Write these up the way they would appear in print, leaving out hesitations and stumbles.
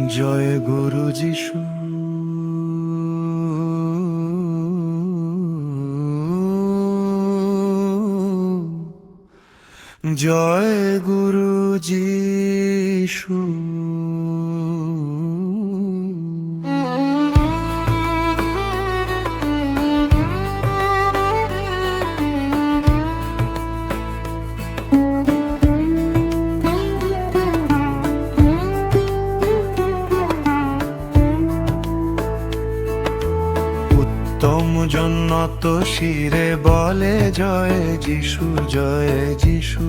জয় গুরু যিশু, জয় গুরু যিশু। উত্তম জন্নত শিরে বলে জয় যিশু, জয় যিশু।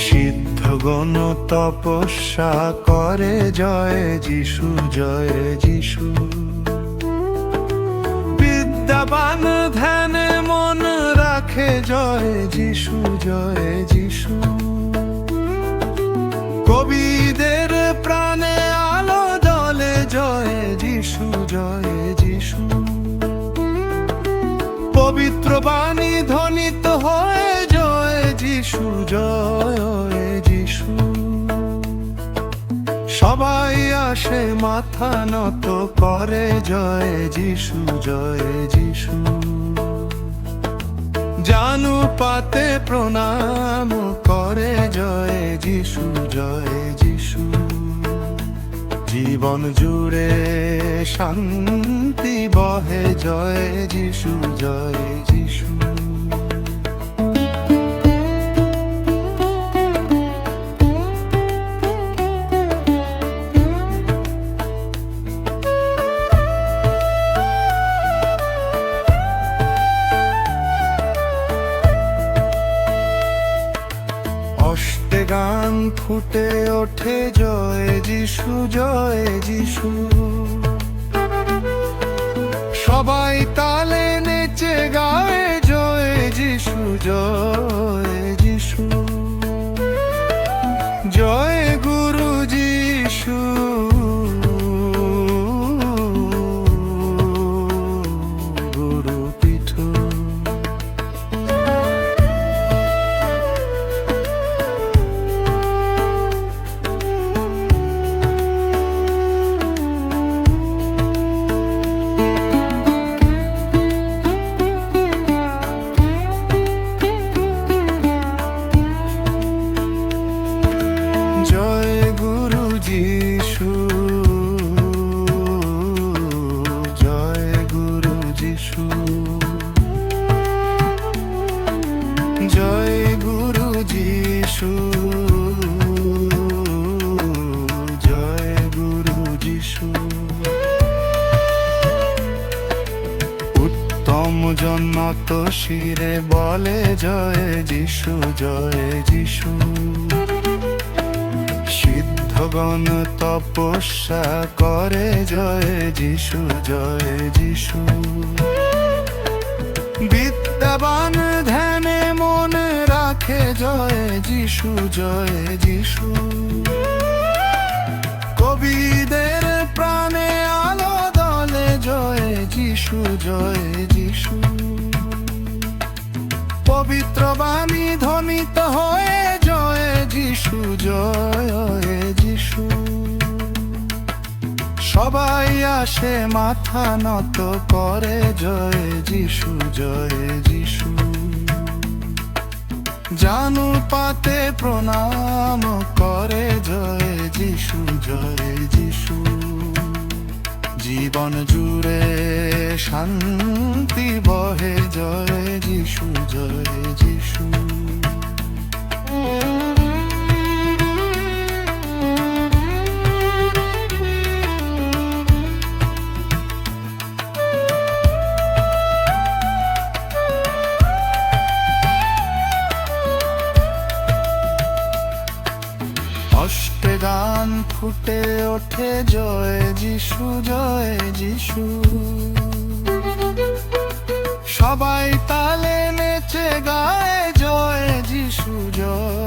সিদ্ধগণ তপস্যা করে জয় যিশু, জয় যিশু। বিদ্যাবান ধ্যানে মন রাখে জয় যিশু, জয় যিশু। কবিদের প্রাণে আলো জ্বলে জয় যিশু, জয় যিশু। পবিত্র বাণী ধ্বনিত হয়ে জয় যিশু, জয় যিশু। সবাই আসে মাথা নত করে জয় যিশু, জয় যিশু। জানু পাতে প্রণাম করে জয় যিশু, জয় যিশু। জীবন জুড়ে শান্তি বহে জয় যিশু, জয় যিশু। অষ্টে গান ফুটে ওঠে জয় যিশু, জয় যিশু। সবাই তালে নেচে গায় জয় যিশু, জয় যিশু। জয় গুরু যিশু, গুরু পীঠ। জয় গুরু যিশু, জয় গুরু যিশু। জয় গুরু যিশু, জয় গুরু যিশু। উত্তম জন্নত শিরে বলে জয় যিশু, জয় যিশু। সিদ্ধগণ তপস্যা করে জয় যিশু, জয় যিশু। বিদ্যাবান ধ্যানে মন রাখে জয় যিশু, জয় যিশু। কবিদের প্রাণে আলো দলে জয় যিশু, জয় যিশু। পবিত্র বাণী ধ্বনিত হয়ে জয় যিশু, জয় যিশু। সবাই আসে মাথা নত করে জয় যিশু, জয় যিশু। জানু পাতে প্রণাম করে জয় যিশু, জয় যিশু। জীবন জুড়ে শান্তি বহে জয় যিশু, জয় যিশু। অষ্টে গান ফুটে ওঠে জয় যিশু, জয় যিশু। সবাই তালে নেচে গায় জয় যিশু, জয়